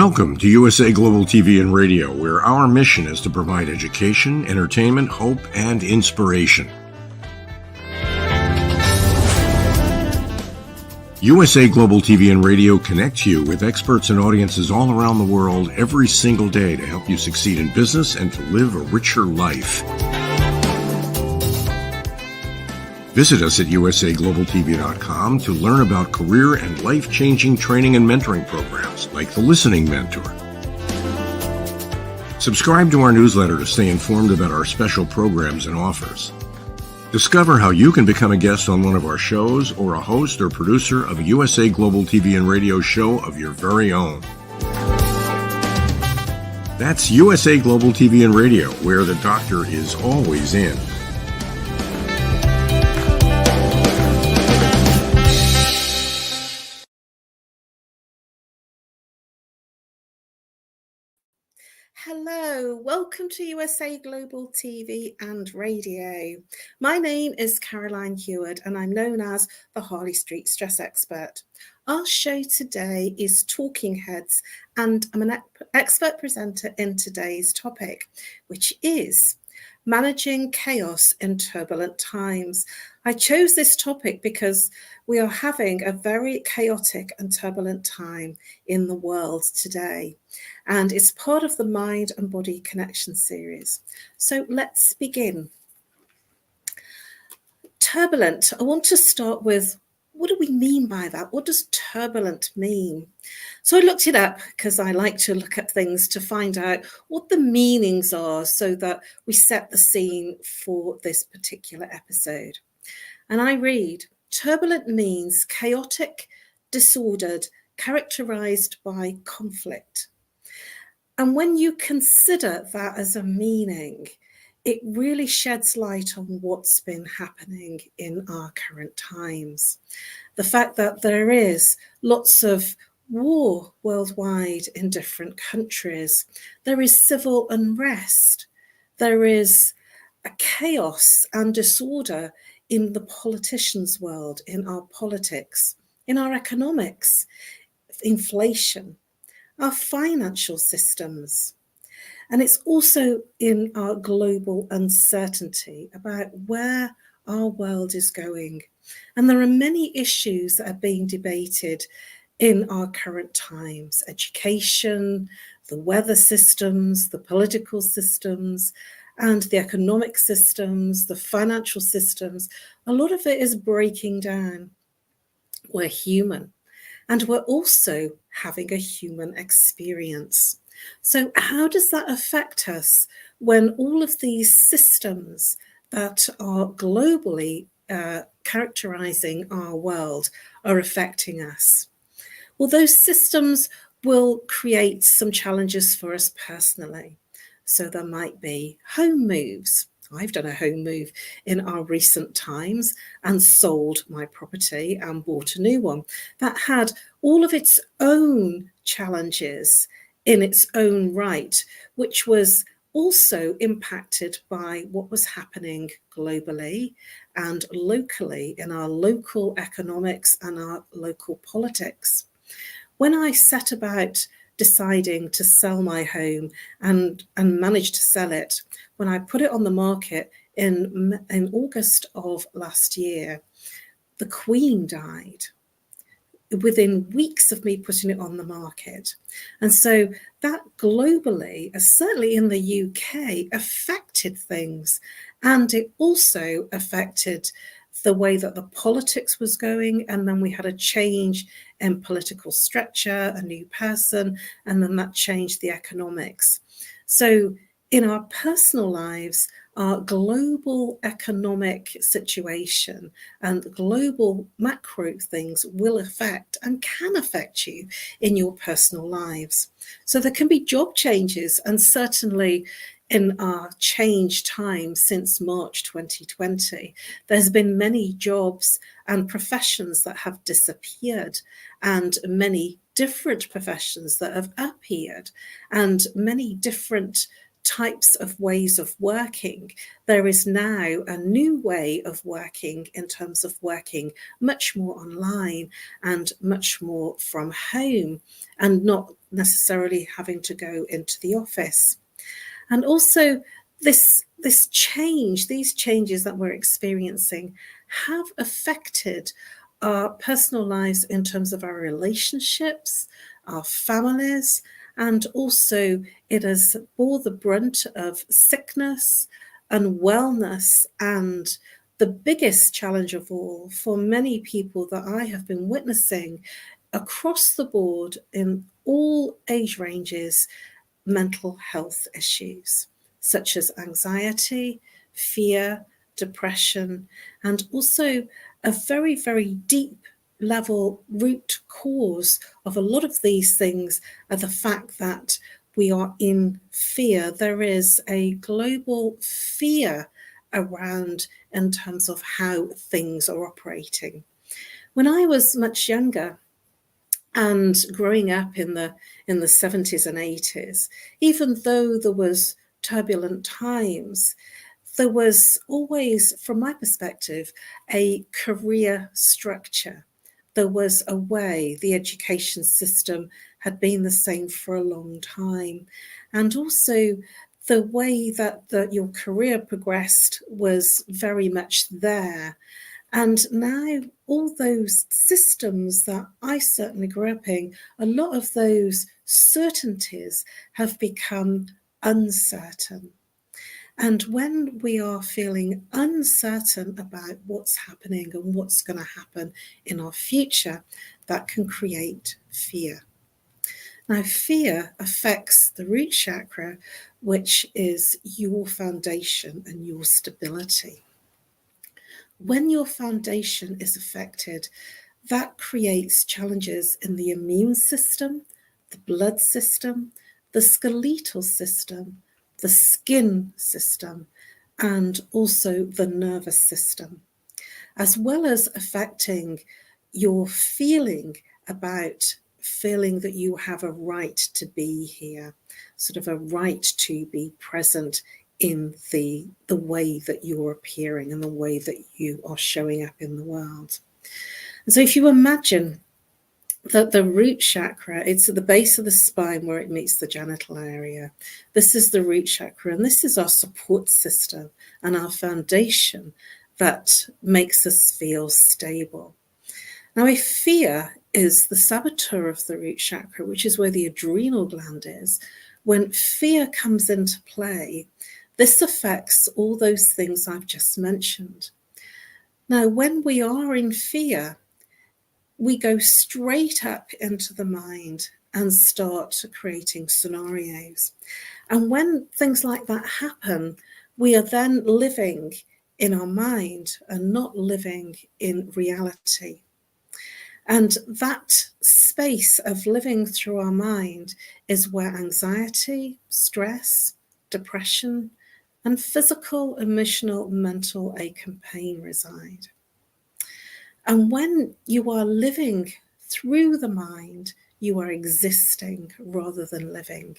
Welcome to USA Global TV and Radio, where our mission is to provide education, entertainment, hope, and inspiration. USA Global TV and Radio connects you with experts and audiences all around the world every single day to help you succeed in business and to live a richer life. Visit us at usaglobaltv.com to learn about career and life-changing training and mentoring programs like the Listening Mentor. Subscribe to our newsletter to stay informed about our special programs and offers. Discover how you can become a guest on one of our shows or a host or producer of a USA Global TV and Radio show of your very own. That's USA Global TV and Radio, where the doctor is always in. Hello, welcome to USA Global TV and Radio. My name is Caroline Heward and I'm known as the Harley Street Stress Expert. Our show today is Talking Heads and I'm an expert presenter in today's topic, which is managing chaos in turbulent times. I chose this topic because we are having a very chaotic and turbulent time in the world today. And it's part of the Mind and Body Connection series. So let's begin. Turbulent. I want to start with, what do we mean by that? What does turbulent mean? So I looked it up because I like to look at things to find out what the meanings are so that we set the scene for this particular episode. And I read, turbulent means chaotic, disordered, characterized by conflict. And when you consider that as a meaning, it really sheds light on what's been happening in our current times. The fact that there is lots of war worldwide in different countries. There is civil unrest. There is a chaos and disorder in the politicians' world, in our politics, in our economics, inflation, our financial systems. And it's also in our global uncertainty about where our world is going. And there are many issues that are being debated in our current times: education, the weather systems, the political systems, and the economic systems, the financial systems. A lot of it is breaking down. We're human, and we're also having a human experience. So how does that affect us when all of these systems that are globally characterizing our world are affecting us? Well, those systems will create some challenges for us personally. So there might be home moves. I've done a home move in our recent times and sold my property and bought a new one that had all of its own challenges in its own right, which was also impacted by what was happening globally and locally in our local economics and our local politics. When I set about deciding to sell my home and managed to sell it, when I put it on the market in August of last year, the Queen died within weeks of me putting it on the market. And so that globally, certainly in the UK, affected things. And it also affected the way that the politics was going. And then we had a change in political structure, a new person, and then that changed the economics. So in our personal lives, our global economic situation and global macro things will affect and can affect you in your personal lives. So there can be job changes, and certainly in our change time since March 2020, there's been many jobs and professions that have disappeared, and many different professions that have appeared, and many different types of ways of working, there is now a new way of working in terms of working much more online and much more from home and not necessarily having to go into the office. And also these changes that we're experiencing have affected our personal lives in terms of our relationships, our families, and also it has bore the brunt of sickness, unwellness, and the biggest challenge of all for many people that I have been witnessing across the board in all age ranges, mental health issues such as anxiety, fear, depression, and also a very, very deep level root cause of a lot of these things are the fact that we are in fear. There is a global fear around in terms of how things are operating. When I was much younger, and growing up in the 70s and 80s, even though there was turbulent times, there was always, from my perspective, a career structure. There was a way. The education system had been the same for a long time. And also the way that your career progressed was very much there. And now all those systems that I certainly grew up in, a lot of those certainties have become uncertain. And when we are feeling uncertain about what's happening and what's going to happen in our future, that can create fear. Now, fear affects the root chakra, which is your foundation and your stability. When your foundation is affected, that creates challenges in the immune system, the blood system, the skeletal system, the skin system, and also the nervous system, as well as affecting your feeling that you have a right to be here, sort of a right to be present in the way that you're appearing and the way that you are showing up in the world. And so if you imagine that the root chakra, it's at the base of the spine where it meets the genital area. This is the root chakra, and this is our support system and our foundation that makes us feel stable. Now, if fear is the saboteur of the root chakra, which is where the adrenal gland is, when fear comes into play, this affects all those things I've just mentioned. Now, when we are in fear, we go straight up into the mind and start creating scenarios. And when things like that happen, we are then living in our mind and not living in reality. And that space of living through our mind is where anxiety, stress, depression, and physical, emotional, mental ache and pain reside. And when you are living through the mind, you are existing rather than living.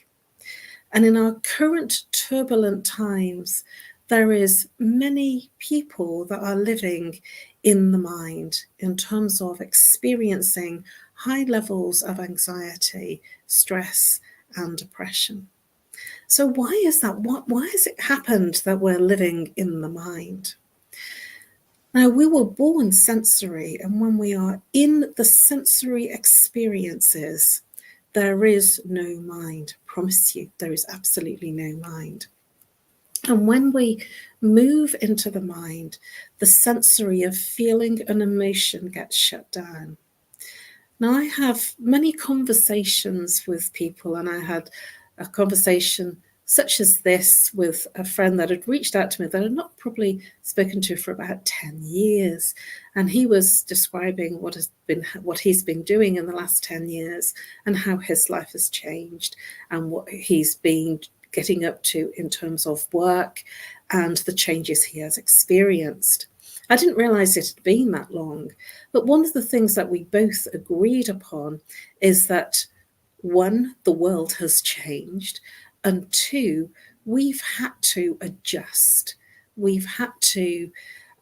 And in our current turbulent times, there is many people that are living in the mind in terms of experiencing high levels of anxiety, stress, and depression. So why is that? Why has it happened that we're living in the mind? Now, we were born sensory, and when we are in the sensory experiences, there is no mind. I promise you, there is absolutely no mind. And when we move into the mind, the sensory of feeling and emotion gets shut down. Now, I have many conversations with people, and I had a conversation such as this with a friend that had reached out to me that I had not probably spoken to for about 10 years. And he was describing what he's been doing in the last 10 years and how his life has changed and what he's been getting up to in terms of work and the changes he has experienced. I didn't realize it had been that long, but one of the things that we both agreed upon is that, one, the world has changed, and two, we've had to adjust. We've had to,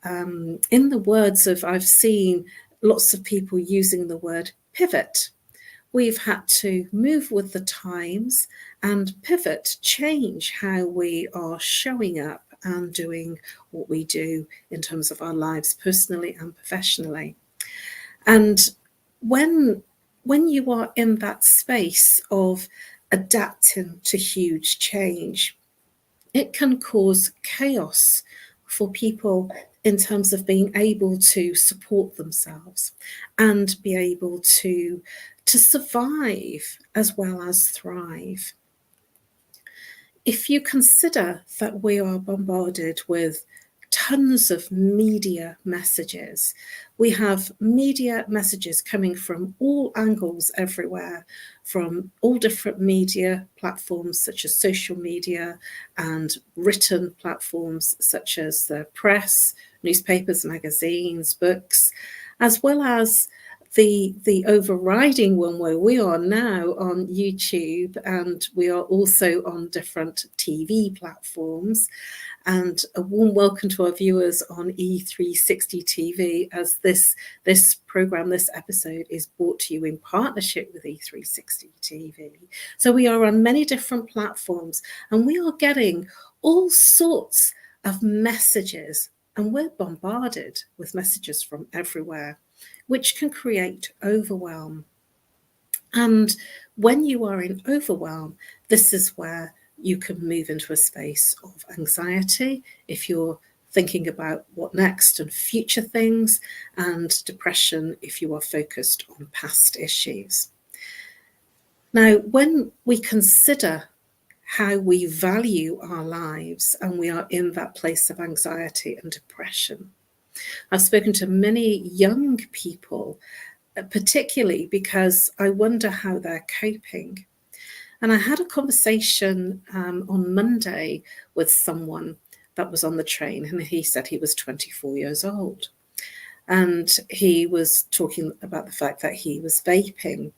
in the words of, I've seen lots of people using the word pivot. We've had to move with the times and pivot, change how we are showing up and doing what we do in terms of our lives personally and professionally. And when you are in that space of adapting to huge change, it can cause chaos for people in terms of being able to support themselves and be able to survive as well as thrive. If you consider that we are bombarded with tons of media messages, we have media messages coming from all angles everywhere, from all different media platforms such as social media and written platforms such as the press, newspapers, magazines, books, as well as the overriding one where we are now on YouTube, and we are also on different TV platforms. And a warm welcome to our viewers on E360 TV, as this program, this episode, is brought to you in partnership with E360 TV. So we are on many different platforms, and we are getting all sorts of messages, and we're bombarded with messages from everywhere, which can create overwhelm. And when you are in overwhelm, this is where you can move into a space of anxiety if you're thinking about what next and future things, and depression if you are focused on past issues. Now, when we consider how we value our lives and we are in that place of anxiety and depression, I've spoken to many young people, particularly because I wonder how they're coping. And I had a conversation on Monday with someone that was on the train, and he said he was 24 years old. And he was talking about the fact that he was vaping.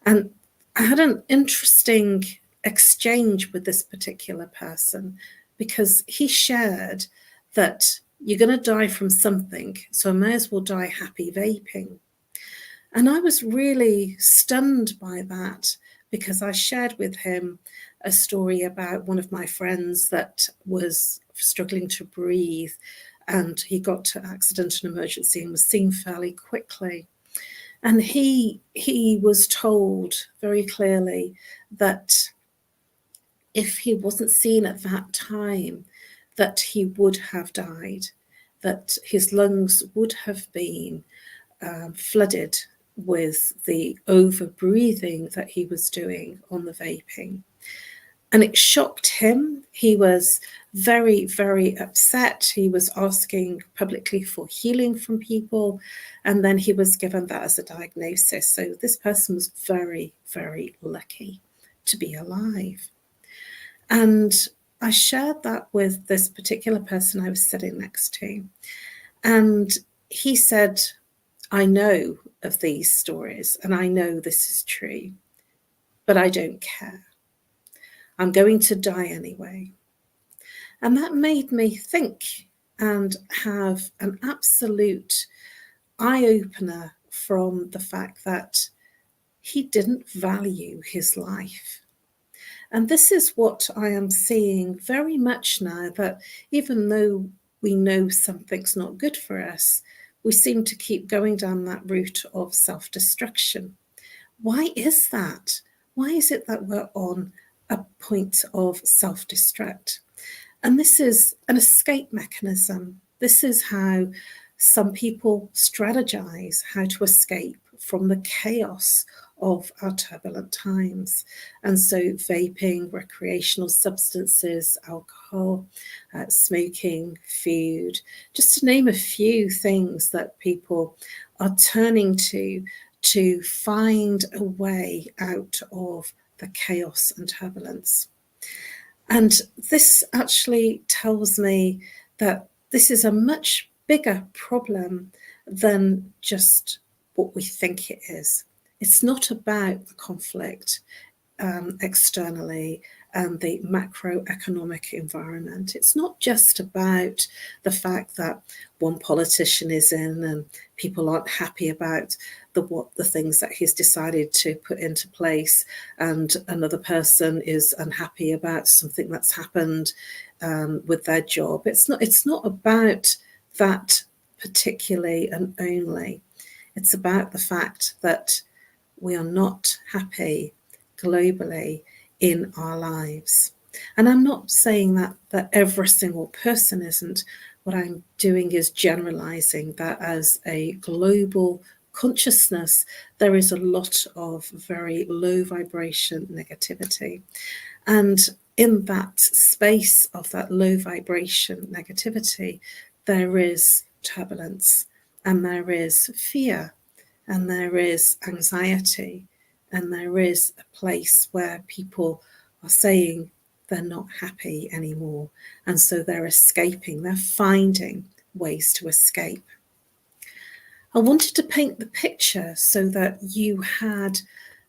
And I had an interesting exchange with this particular person, because he shared that you're going to die from something, so I may as well die happy vaping. And I was really stunned by that, because I shared with him a story about one of my friends that was struggling to breathe, and he got to accident and emergency and was seen fairly quickly. And he was told very clearly that if he wasn't seen at that time, that he would have died, that his lungs would have been flooded with the over-breathing that he was doing on the vaping. And it shocked him. He was very, very upset. He was asking publicly for healing from people, and then he was given that as a diagnosis. So this person was very, very lucky to be alive. And I shared that with this particular person I was sitting next to. And he said, I know of these stories and I know this is true, but I don't care. I'm going to die anyway. And that made me think and have an absolute eye-opener from the fact that he didn't value his life. And this is what I am seeing very much now, that even though we know something's not good for us, we seem to keep going down that route of self-destruction. Why is that? Why is it that we're on a point of self-destruct? And this is an escape mechanism. This is how some people strategize how to escape from the chaos of our turbulent times. And so vaping, recreational substances, alcohol, smoking, food, just to name a few things that people are turning to find a way out of the chaos and turbulence. And this actually tells me that this is a much bigger problem than just what we think it is. It's not about the conflict externally and the macroeconomic environment. It's not just about the fact that one politician is in and people aren't happy about the things that he's decided to put into place, and another person is unhappy about something that's happened with their job. It's not about that particularly and only. It's about the fact that we are not happy globally in our lives. And I'm not saying that every single person isn't. What I'm doing is generalizing that as a global consciousness, there is a lot of very low vibration negativity. And in that space of that low vibration negativity, there is turbulence, and there is fear, and there is anxiety, and there is a place where people are saying they're not happy anymore. And so they're escaping, they're finding ways to escape. I wanted to paint the picture so that you had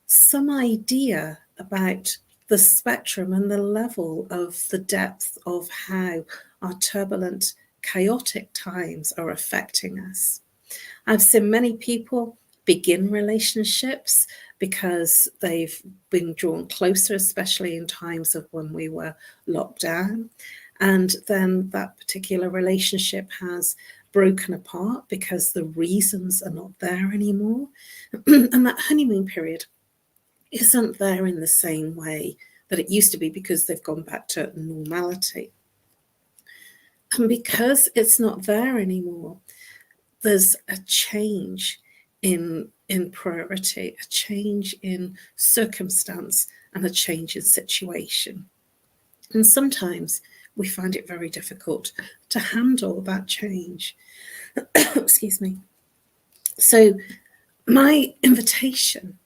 some idea about the spectrum and the level of the depth of how our turbulent, chaotic times are affecting us. I've seen many people begin relationships because they've been drawn closer, especially in times of when we were locked down. And then that particular relationship has broken apart because the reasons are not there anymore. And that honeymoon period isn't there in the same way that it used to be because they've gone back to normality. And because it's not there anymore, there's a change in priority, a change in circumstance, and a change in situation. And sometimes we find it very difficult to handle that change. Excuse me. So my invitation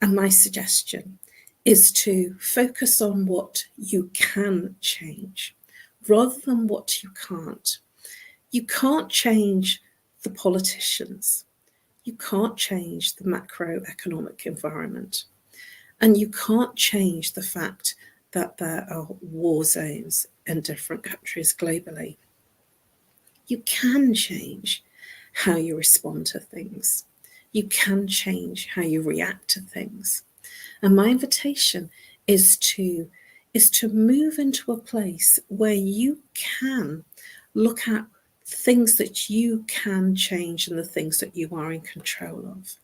and my suggestion is to focus on what you can change rather than what you can't. You can't change the politicians. You can't change the macroeconomic environment. And you can't change the fact that there are war zones in different countries globally. You can change how you respond to things. You can change how you react to things. And my invitation is to move into a place where you can look at things that you can change and the things that you are in control of.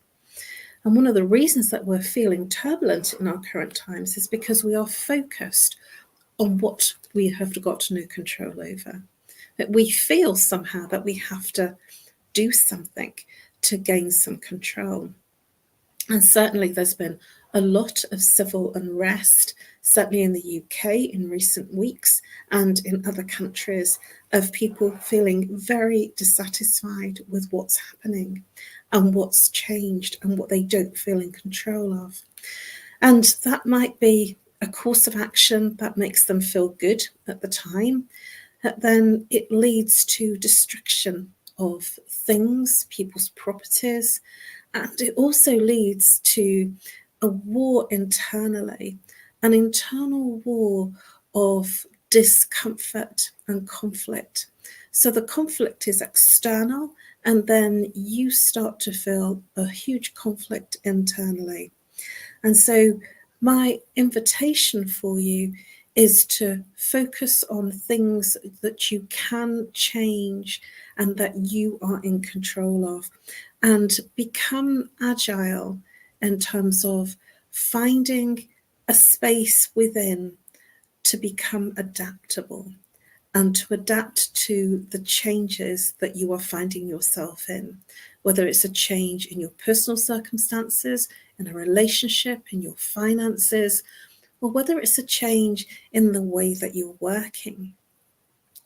And one of the reasons that we're feeling turbulent in our current times is because we are focused on what we have got no control over. That we feel somehow that we have to do something to gain some control. And certainly there's been a lot of civil unrest, certainly in the UK in recent weeks and in other countries, of people feeling very dissatisfied with what's happening and what's changed and what they don't feel in control of. And that might be a course of action that makes them feel good at the time, but then it leads to destruction of things, people's properties, and it also leads to a war internally, an internal war of discomfort and conflict. So the conflict is external, and then you start to feel a huge conflict internally. And so my invitation for you is to focus on things that you can change and that you are in control of, and become agile in terms of finding a space within to become adaptable and to adapt to the changes that you are finding yourself in, whether it's a change in your personal circumstances, in a relationship, in your finances, or whether it's a change in the way that you're working.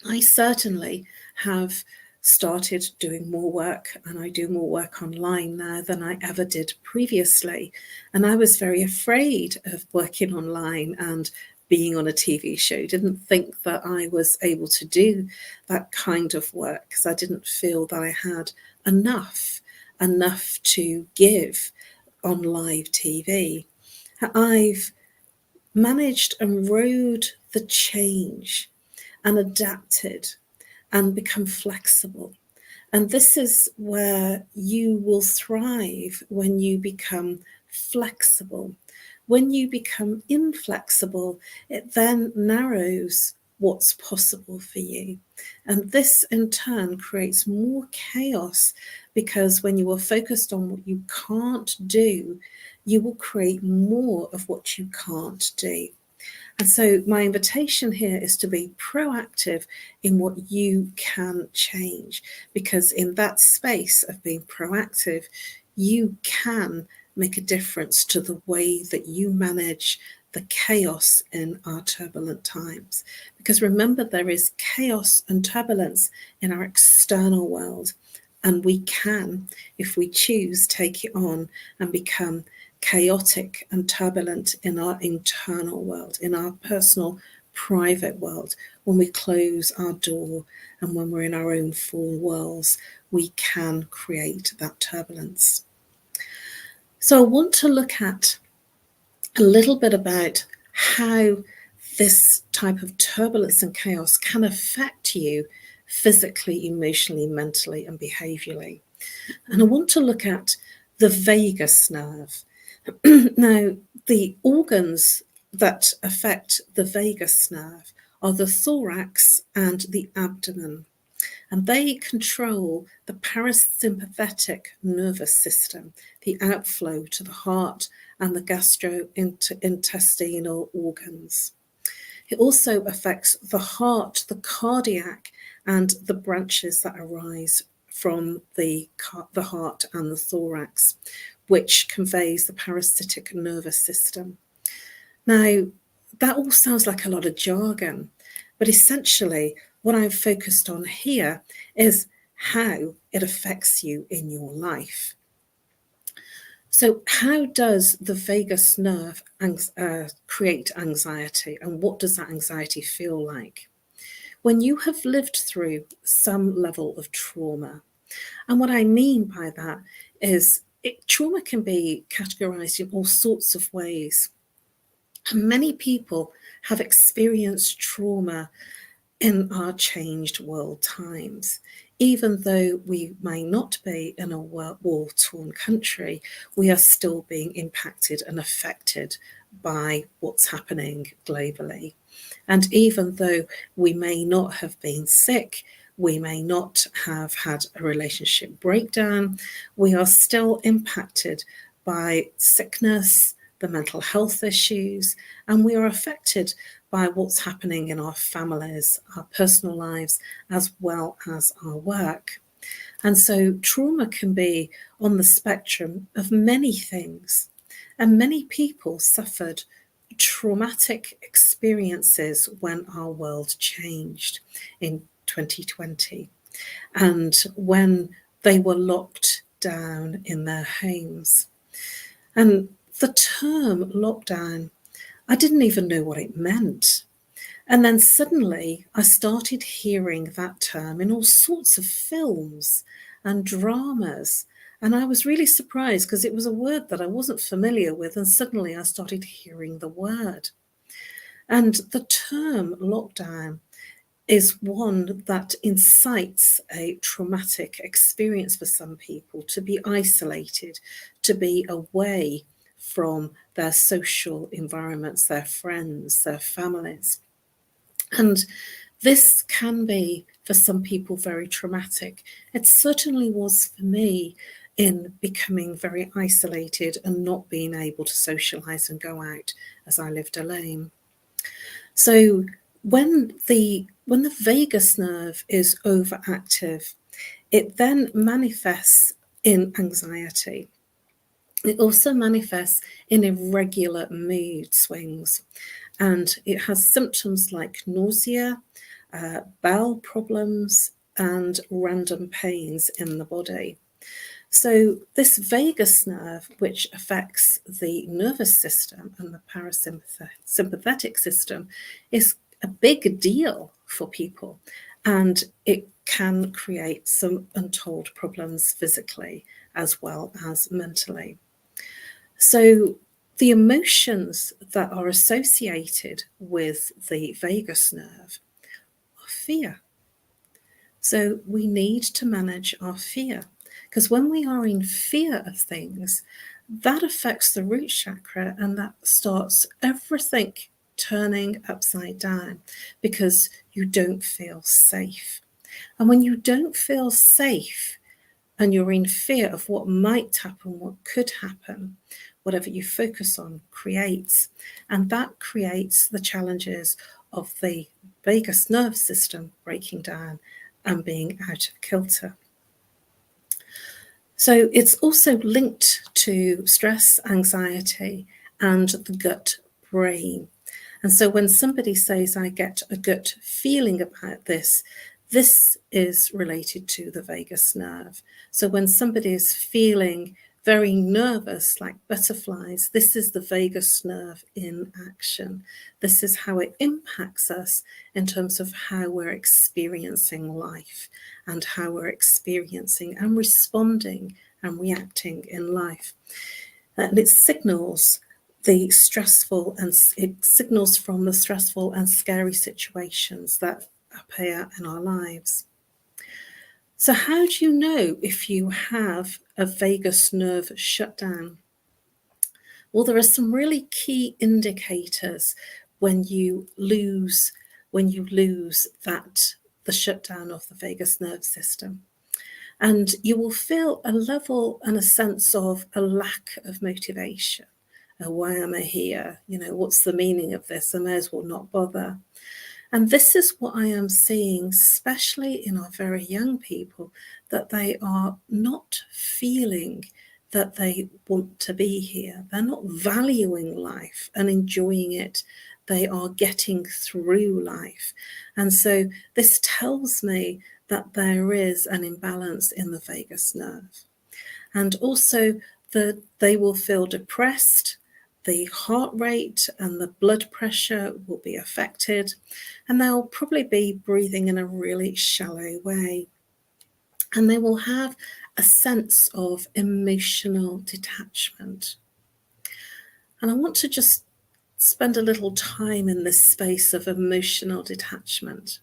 I certainly have started doing more work, and I do more work online now than I ever did previously. And I was very afraid of working online and being on a TV show. Didn't think that I was able to do that kind of work because I didn't feel that I had enough to give on live TV. I've managed and rode the change and adapted and become flexible. And this is where you will thrive, when you become flexible. When you become inflexible, it then narrows what's possible for you. And this in turn creates more chaos, because when you are focused on what you can't do, you will create more of what you can't do. And so my invitation here is to be proactive in what you can change, because in that space of being proactive, you can make a difference to the way that you manage the chaos in our turbulent times. Because remember, there is chaos and turbulence in our external world, and we can, if we choose, take it on and become chaotic and turbulent in our internal world, in our personal, private world. When we close our door and when we're in our own four walls, we can create that turbulence. So I want to look at a little bit about how this type of turbulence and chaos can affect you physically, emotionally, mentally, and behaviourally. And I want to look at the vagus nerve. Now, the organs that affect the vagus nerve are the thorax and the abdomen, and they control the parasympathetic nervous system, the outflow to the heart and the gastrointestinal organs. It also affects the heart, the cardiac, and the branches that arise from the heart and the thorax, which conveys the parasitic nervous system. Now, that all sounds like a lot of jargon, but essentially what I've focused on here is how it affects you in your life. So how does the vagus nerve create anxiety, and what does that anxiety feel like? When you have lived through some level of trauma, and what I mean by that is trauma can be categorized in all sorts of ways. And many people have experienced trauma in our changed world times. Even though we may not be in a war-torn country, we are still being impacted and affected by what's happening globally. And even though we may not have been sick, we may not have had a relationship breakdown, we are still impacted by sickness, the mental health issues, and we are affected by what's happening in our families, our personal lives, as well as our work. And so trauma can be on the spectrum of many things. And many people suffered traumatic experiences when our world changed in 2020, and when they were locked down in their homes. And the term lockdown, I didn't even know what it meant. And then suddenly I started hearing that term in all sorts of films and dramas. And I was really surprised, because it was a word that I wasn't familiar with. And suddenly I started hearing the word. And the term lockdown is one that incites a traumatic experience for some people, to be isolated, to be away from their social environments, their friends, their families. And this can be, for some people, very traumatic. It certainly was for me, in becoming very isolated and not being able to socialize and go out, as I lived alone. So when the vagus nerve is overactive, it then manifests in anxiety. It also manifests in irregular mood swings, and it has symptoms like nausea, bowel problems, and random pains in the body. So this vagus nerve, which affects the nervous system and the parasympathetic system, is a big deal for people, and it can create some untold problems physically as well as mentally. So The emotions that are associated with the vagus nerve are fear. So we need to manage our fear, because when we are in fear of things, that affects the root chakra, and that starts everything turning upside down because you don't feel safe. And when you don't feel safe and you're in fear of what might happen, what could happen, whatever you focus on creates. And that creates the challenges of the vagus nerve system breaking down and being out of kilter. So it's also linked to stress, anxiety, and the gut brain. And so when somebody says, I get a gut feeling about this, this is related to the vagus nerve. So when somebody is feeling very nervous, like butterflies, this is the vagus nerve in action. This is how it impacts us in terms of how we're experiencing life and how we're experiencing and responding and reacting in life. And it signals the stressful, and it signals from the stressful and scary situations that appear in our lives. So how do you know if you have a vagus nerve shutdown? Well, there are some really key indicators when you lose that, the shutdown of the vagus nerve system. And you will feel a level and a sense of a lack of motivation. Why am I here? What's the meaning of this? I may as well not bother. And this is what I am seeing, especially in our very young people, that they are not feeling that they want to be here. They're not valuing life and enjoying it. They are getting through life. And so this tells me that there is an imbalance in the vagus nerve. And also that they will feel depressed. The heart rate and the blood pressure will be affected, and they'll probably be breathing in a really shallow way. And they will have a sense of emotional detachment. And I want to just spend a little time in this space of emotional detachment.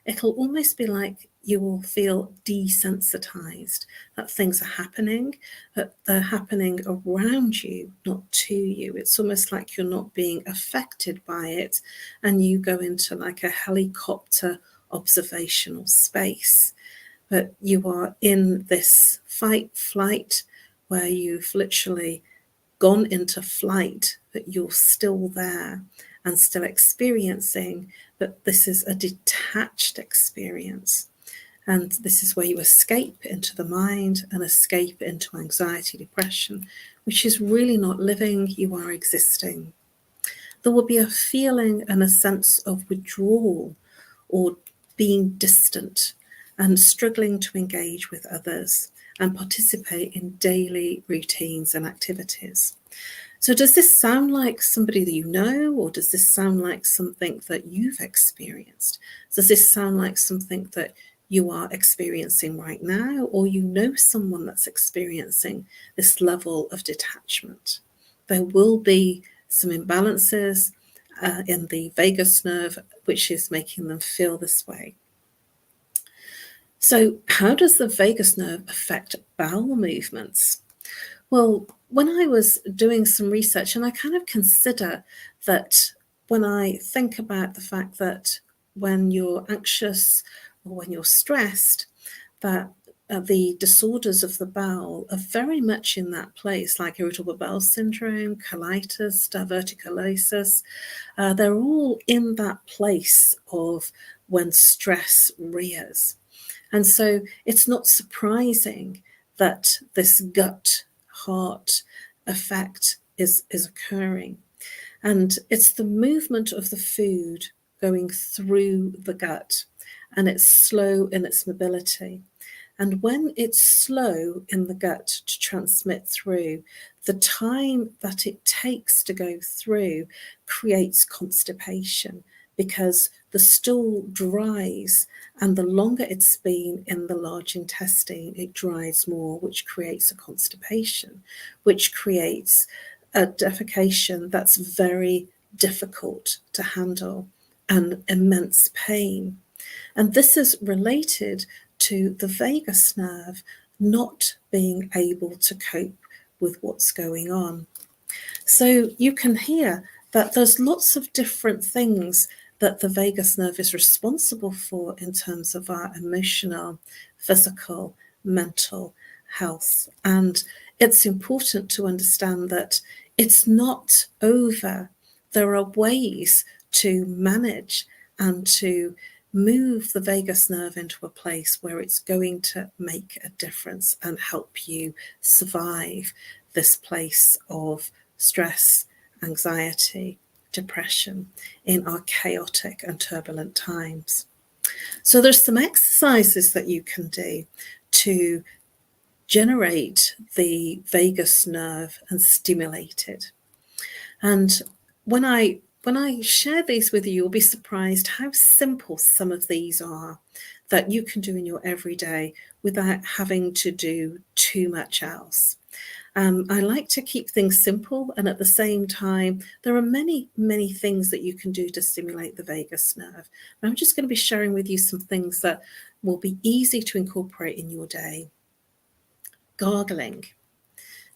It'll almost be like you will feel desensitized, that things are happening, that they're happening around you, not to you. It's almost like you're not being affected by it, and you go into like a helicopter observational space. But you are in this fight flight where you've literally gone into flight, but you're still there and still experiencing, but this is a detached experience. And this is where you escape into the mind and escape into anxiety, depression, which is really not living, you are existing. There will be a feeling and a sense of withdrawal or being distant and struggling to engage with others and participate in daily routines and activities. So does this sound like somebody that you know, or does this sound like something that you've experienced? Does this sound like something that you are experiencing right now, or you know someone that's experiencing this level of detachment? There will be some imbalances in the vagus nerve, which is making them feel this way. So how does the vagus nerve affect bowel movements? Well, when I was doing some research, and I kind of consider that when I think about the fact that when you're anxious or when you're stressed, that the disorders of the bowel are very much in that place, like irritable bowel syndrome, colitis, diverticulosis. They're all in that place of when stress rears. And so it's not surprising that this gut heart effect is occurring. And it's the movement of the food going through the gut, and it's slow in its mobility. And when it's slow in the gut to transmit through, the time that it takes to go through creates constipation, because the stool dries, and the longer it's been in the large intestine, it dries more, which creates a constipation, which creates a defecation that's very difficult to handle and immense pain. And this is related to the vagus nerve not being able to cope with what's going on. So you can hear that there's lots of different things that the vagus nerve is responsible for in terms of our emotional, physical, mental health. And it's important to understand that it's not over. There are ways to manage and to move the vagus nerve into a place where it's going to make a difference and help you survive this place of stress, anxiety, depression in our chaotic and turbulent times. So there's some exercises that you can do to generate the vagus nerve and stimulate it. And when I share these with you, you'll be surprised how simple some of these are that you can do in your everyday without having to do too much else. I like to keep things simple, and at the same time, there are many, many things that you can do to stimulate the vagus nerve. And I'm just going to be sharing with you some things that will be easy to incorporate in your day. Gargling.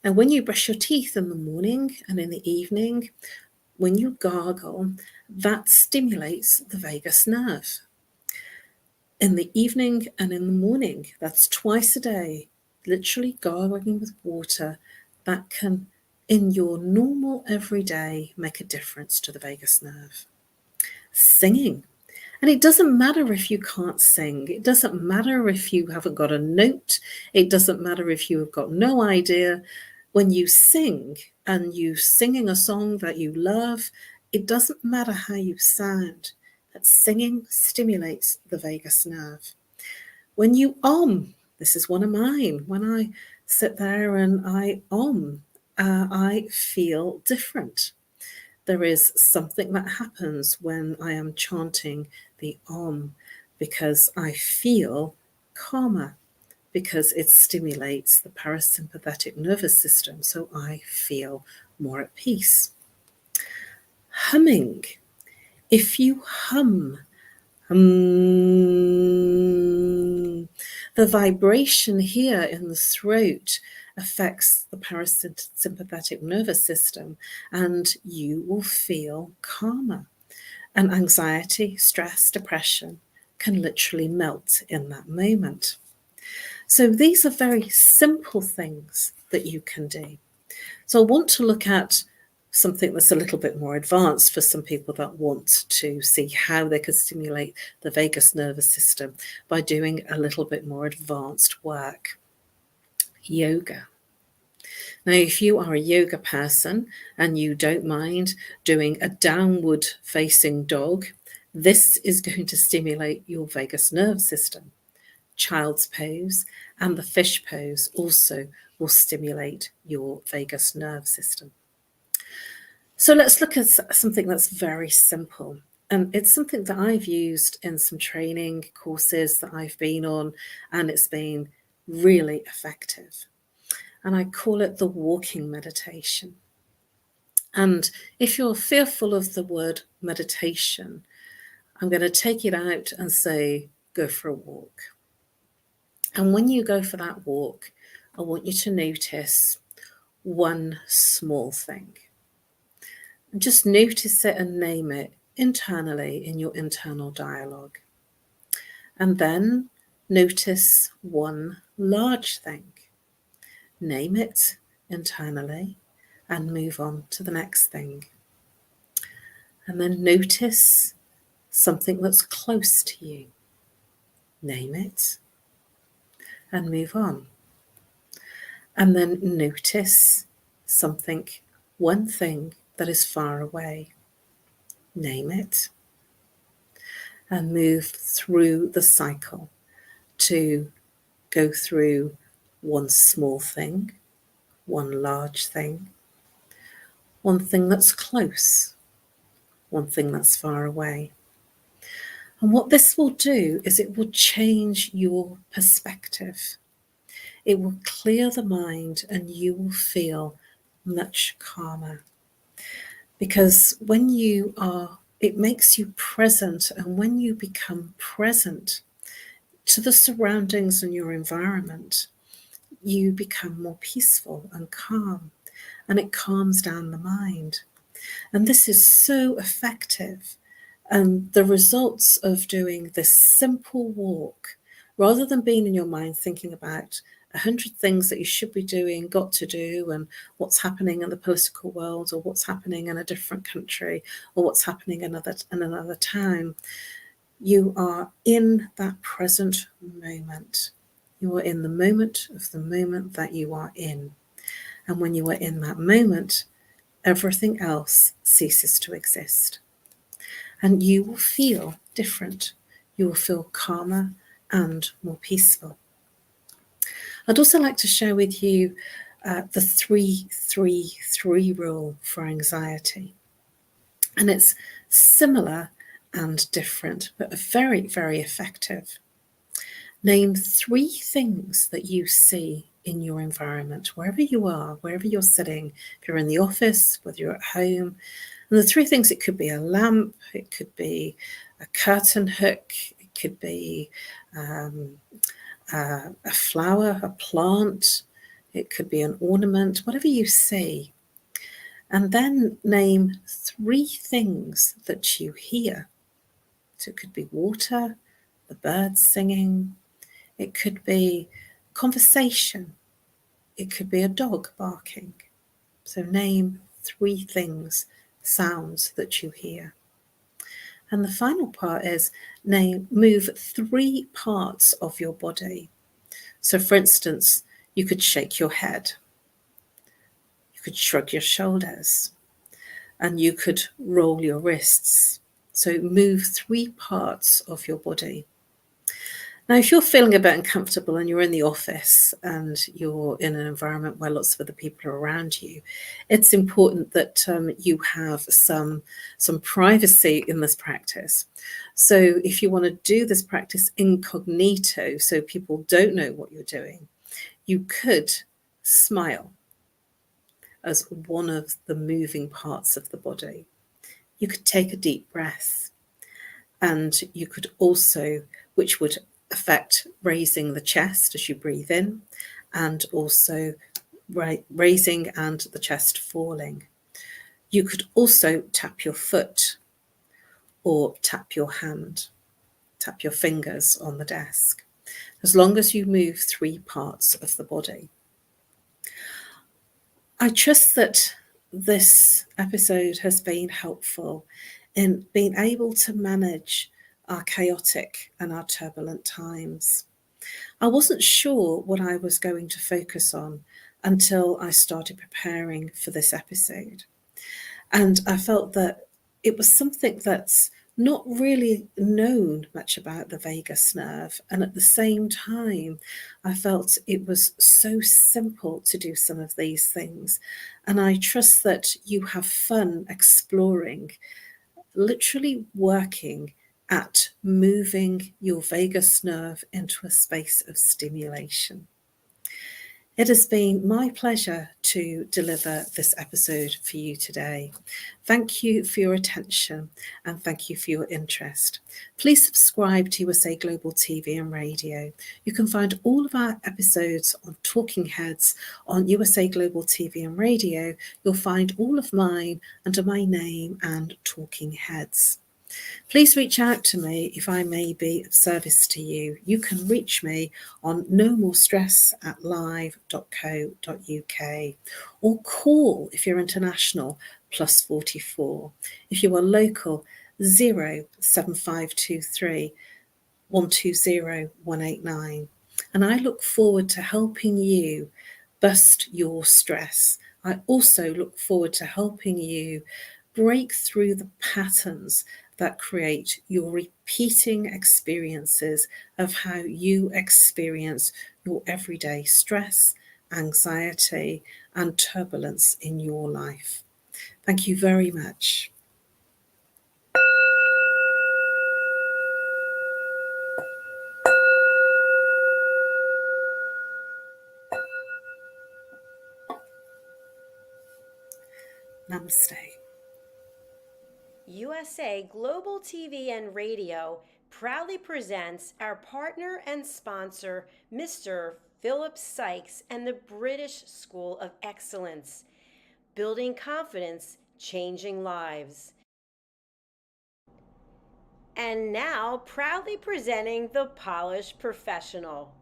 And when you brush your teeth in the morning and in the evening, when you gargle, that stimulates the vagus nerve. In the evening and in the morning, that's twice a day, literally gargling with water, that can, in your normal everyday, make a difference to the vagus nerve. Singing. And it doesn't matter if you can't sing. It doesn't matter if you haven't got a note. It doesn't matter if you have got no idea. When you sing and you're singing a song that you love, it doesn't matter how you sound. That singing stimulates the vagus nerve. When you this is one of mine. When I sit there and I I feel different. There is something that happens when I am chanting the because I feel calmer, because it stimulates the parasympathetic nervous system, so I feel more at peace. Humming. If you hum, the vibration here in the throat affects the parasympathetic nervous system, and you will feel calmer. And anxiety, stress, depression can literally melt in that moment. So these are very simple things that you can do. So I want to look at something that's a little bit more advanced for some people that want to see how they could stimulate the vagus nervous system by doing a little bit more advanced work. Yoga. Now, if you are a yoga person and you don't mind doing a downward facing dog, this is going to stimulate your vagus nerve system. Child's pose and the fish pose also will stimulate your vagus nerve system. So let's look at something that's very simple. And it's something that I've used in some training courses that I've been on, and it's been really effective. And I call it the walking meditation. And if you're fearful of the word meditation, I'm going to take it out and say, go for a walk. And when you go for that walk, I want you to notice one small thing. And just notice it and name it internally in your internal dialogue. And then notice one large thing. Name it internally and move on to the next thing. And then notice something that's close to you. Name it and move on. And then notice something, one thing that is far away. Name it and move through the cycle to go through one small thing, one large thing, one thing that's close, one thing that's far away. And what this will do is it will change your perspective. It will clear the mind and you will feel much calmer. Because when you are, it makes you present, and when you become present to the surroundings and your environment, you become more peaceful and calm, and it calms down the mind. And this is so effective. And the results of doing this simple walk, rather than being in your mind thinking about 100 things that you should be doing, got to do, and what's happening in the political world, or what's happening in a different country, or what's happening in another town, you are in that present moment. You are in the moment of the moment that you are in. And when you are in that moment, everything else ceases to exist. And you will feel different. You will feel calmer and more peaceful. I'd also like to share with you the 3-3-3 rule for anxiety. And it's similar and different, but very, very effective. Name 3 things that you see in your environment, wherever you are, wherever you're sitting, if you're in the office, whether you're at home. And the 3 things, it could be a lamp, it could be a curtain hook, it could be a flower, a plant, it could be an ornament, whatever you see. And then name 3 things that you hear. So it could be water, the birds singing, it could be conversation, it could be a dog barking. So name 3 things, sounds that you hear. And the final part is move 3 parts of your body. So for instance, you could shake your head, you could shrug your shoulders, and you could roll your wrists. So move 3 parts of your body. Now, if you're feeling a bit uncomfortable and you're in the office and you're in an environment where lots of other people are around you, it's important that you have some privacy in this practice. So if you want to do this practice incognito, so people don't know what you're doing, you could smile as one of the moving parts of the body. You could take a deep breath, and you could also, which would affect raising the chest as you breathe in, and also raising and the chest falling. You could also tap your foot or tap your hand, tap your fingers on the desk, as long as you move 3 parts of the body. I trust that this episode has been helpful in being able to manage our chaotic and our turbulent times. I wasn't sure what I was going to focus on until I started preparing for this episode. And I felt that it was something that's not really known much about the vagus nerve. And at the same time, I felt it was so simple to do some of these things. And I trust that you have fun exploring, literally working at moving your vagus nerve into a space of stimulation. It has been my pleasure to deliver this episode for you today. Thank you for your attention and thank you for your interest. Please subscribe to USA Global TV and Radio. You can find all of our episodes on Talking Heads on USA Global TV and Radio. You'll find all of mine under my name and Talking Heads. Please reach out to me if I may be of service to you. You can reach me on nomorestress@live.co.uk or call if you're international +44. If you are local, 07523 120 189. And I look forward to helping you bust your stress. I also look forward to helping you break through the patterns that create your repeating experiences of how you experience your everyday stress, anxiety, and turbulence in your life. Thank you very much. Namaste. USA Global TV and Radio proudly presents our partner and sponsor, Mr. Philip Sykes and the British School of Excellence. Building confidence, changing lives. And now, proudly presenting the Polished Professional.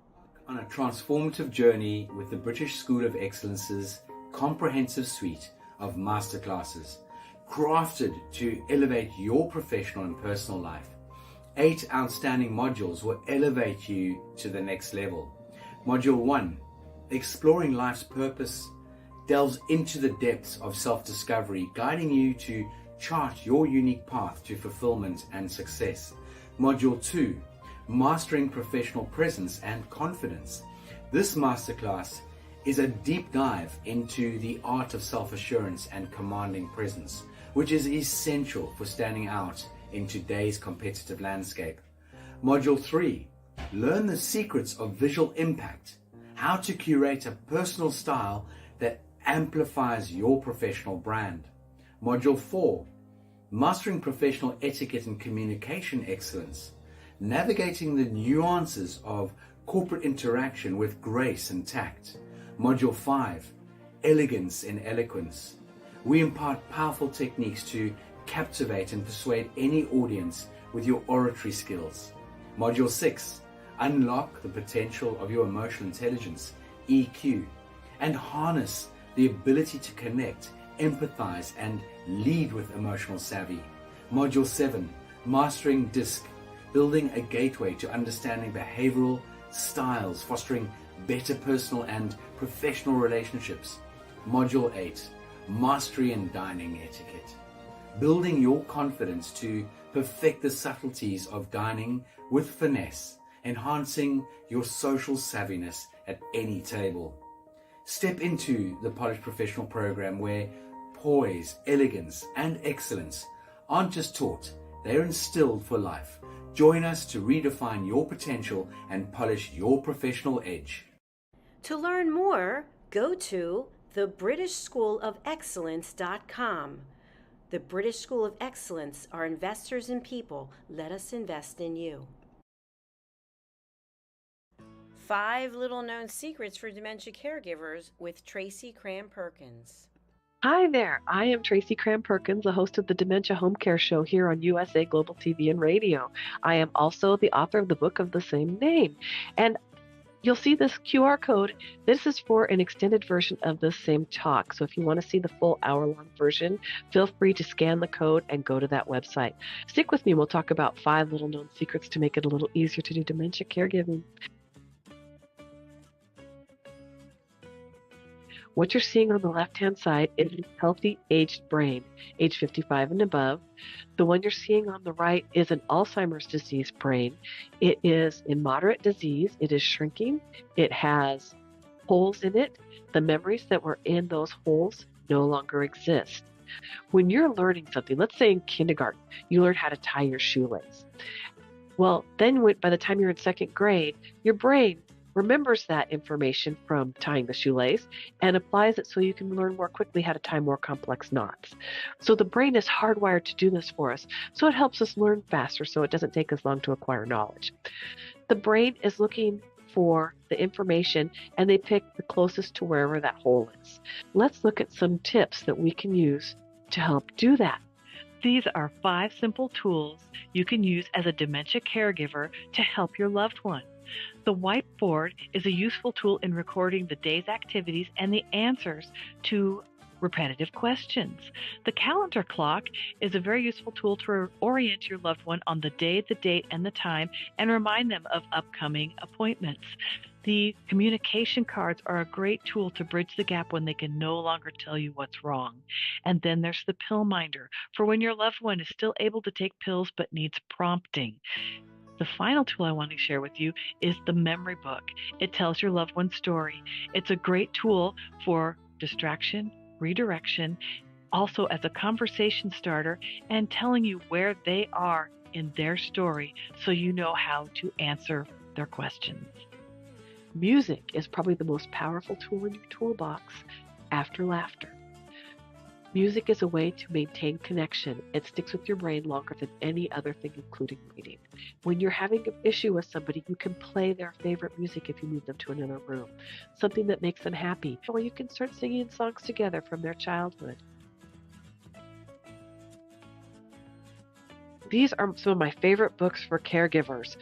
On a transformative journey with the British School of Excellence's comprehensive suite of masterclasses, crafted to elevate your professional and personal life. 8 outstanding modules will elevate you to the next level. Module 1, Exploring Life's Purpose, delves into the depths of self-discovery, guiding you to chart your unique path to fulfillment and success. Module 2, Mastering Professional Presence and Confidence. This masterclass is a deep dive into the art of self-assurance and commanding presence, which is essential for standing out in today's competitive landscape. Module 3, Learn the secrets of visual impact, how to curate a personal style that amplifies your professional brand. Module 4, Mastering Professional Etiquette and Communication Excellence, navigating the nuances of corporate interaction with grace and tact. Module 5, Elegance in Eloquence. We impart powerful techniques to captivate and persuade any audience with your oratory skills. Module 6, Unlock the potential of your emotional intelligence, EQ, and harness the ability to connect, empathize, and lead with emotional savvy. Module 7, Mastering DISC, building a gateway to understanding behavioral styles, fostering better personal and professional relationships. Module 8, Mastery in Dining Etiquette, building your confidence to perfect the subtleties of dining with finesse, enhancing your social savviness at any table. Step into the Polished Professional program where poise, elegance, and excellence aren't just taught, they're instilled for life. Join us to redefine your potential and polish your professional edge. To learn more, go to thebritishschoolofexcellence.com. The British School of Excellence are investors in people. Let us invest in you. 5 little-known secrets for dementia caregivers with Tracy Cram-Perkins. Hi there, I am Tracy Cram-Perkins, the host of the Dementia Home Care Show here on USA Global TV and Radio. I am also the author of the book of the same name. And you'll see this QR code. This is for an extended version of the same talk. So if you want to see the full hour-long version, feel free to scan the code and go to that website. Stick with me. We'll talk about 5 little-known secrets to make it a little easier to do dementia caregiving. What you're seeing on the left-hand side is a healthy aged brain, age 55 and above. The one you're seeing on the right is an Alzheimer's disease brain. It is in moderate disease. It is shrinking. It has holes in it. The memories that were in those holes no longer exist. When you're learning something, let's say in kindergarten, you learn how to tie your shoelace. Well, then by the time you're in 2nd grade, your brain remembers that information from tying the shoelace and applies it so you can learn more quickly how to tie more complex knots. So the brain is hardwired to do this for us, so it helps us learn faster so it doesn't take us long to acquire knowledge. The brain is looking for the information and they pick the closest to wherever that hole is. Let's look at some tips that we can use to help do that. These are 5 simple tools you can use as a dementia caregiver to help your loved one. The whiteboard is a useful tool in recording the day's activities and the answers to repetitive questions. The calendar clock is a very useful tool to orient your loved one on the day, the date, and the time, and remind them of upcoming appointments. The communication cards are a great tool to bridge the gap when they can no longer tell you what's wrong. And then there's the pill minder for when your loved one is still able to take pills but needs prompting. The final tool I want to share with you is the memory book. It tells your loved one's story. It's a great tool for distraction, redirection, also as a conversation starter, and telling you where they are in their story so you know how to answer their questions. Music is probably the most powerful tool in your toolbox after laughter. Music is a way to maintain connection. It sticks with your brain longer than any other thing, including reading. When you're having an issue with somebody, you can play their favorite music if you move them to another room, something that makes them happy, or you can start singing songs together from their childhood. These are some of my favorite books for caregivers.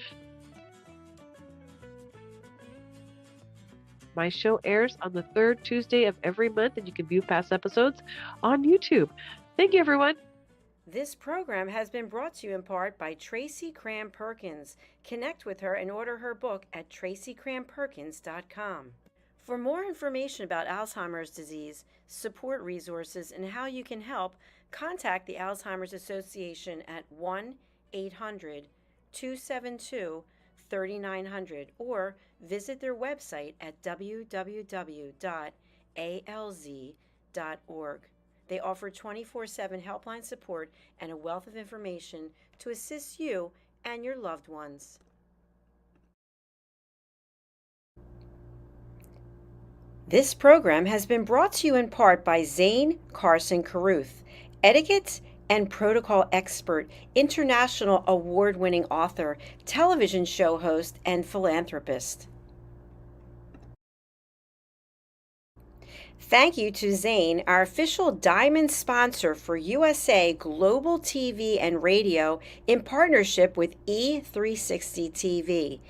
My show airs on the third Tuesday of every month, and you can view past episodes on YouTube. Thank you, everyone. This program has been brought to you in part by Tracy Cram Perkins. Connect with her and order her book at tracycramperkins.com. For more information about Alzheimer's disease, support resources, and how you can help, contact the Alzheimer's Association at 1-800-272-3900 or visit their website at www.alz.org. They offer 24/7 helpline support and a wealth of information to assist you and your loved ones. This program has been brought to you in part by Zane Carson Carruth, etiquette and protocol expert, international award-winning author, television show host, and philanthropist. Thank you to Zane, our official diamond sponsor for USA Global TV and Radio in partnership with E360 TV.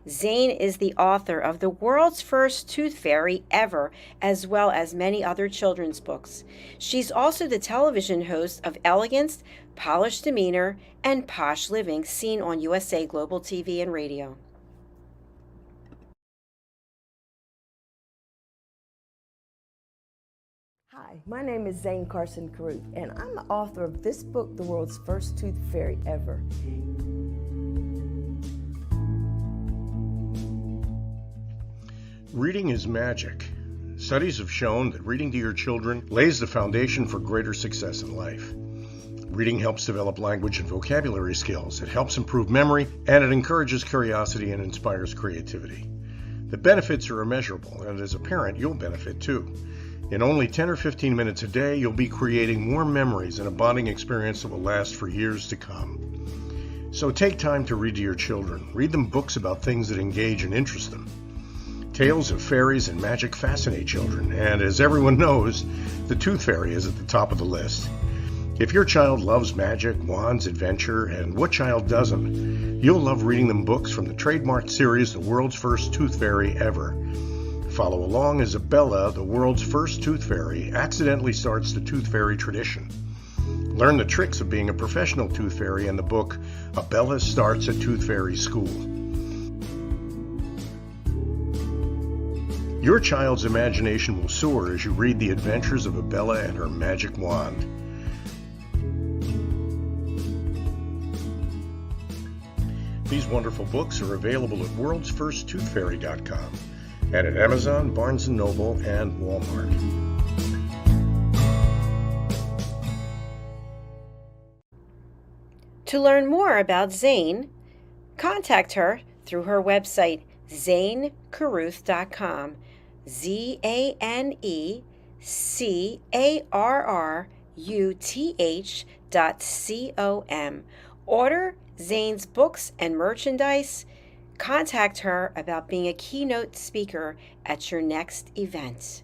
Zane is the author of the world's first tooth fairy ever, as well as many other children's books. She's also the television host of Elegance, Polished Demeanor, and Posh Living, seen on USA Global TV and Radio. Hi, my name is Zane Carson Carruth, and I'm the author of this book, The World's First Tooth Fairy Ever. Reading is magic. Studies have shown that reading to your children lays the foundation for greater success in life. Reading helps develop language and vocabulary skills. It helps improve memory, and it encourages curiosity and inspires creativity. The benefits are immeasurable, and as a parent, you'll benefit too. In only 10 or 15 minutes a day, you'll be creating more memories and a bonding experience that will last for years to come. So take time to read to your children. Read them books about things that engage and interest them. Tales of fairies and magic fascinate children, and as everyone knows, the Tooth Fairy is at the top of the list. If your child loves magic, wands, adventure, and what child doesn't, you'll love reading them books from the trademarked series, The World's First Tooth Fairy Ever. Follow along as Bella, the world's first tooth fairy, accidentally starts the tooth fairy tradition. Learn the tricks of being a professional tooth fairy in the book, Bella Starts a Tooth Fairy School. Your child's imagination will soar as you read the adventures of Bella and her magic wand. These wonderful books are available at worldsfirsttoothfairy.com and at Amazon, Barnes & Noble, and Walmart. To learn more about Zane, contact her through her website, zanecarruth.com, ZANECARRUTH.com. Order Zane's books and merchandise. Contact her about being a keynote speaker at your next event.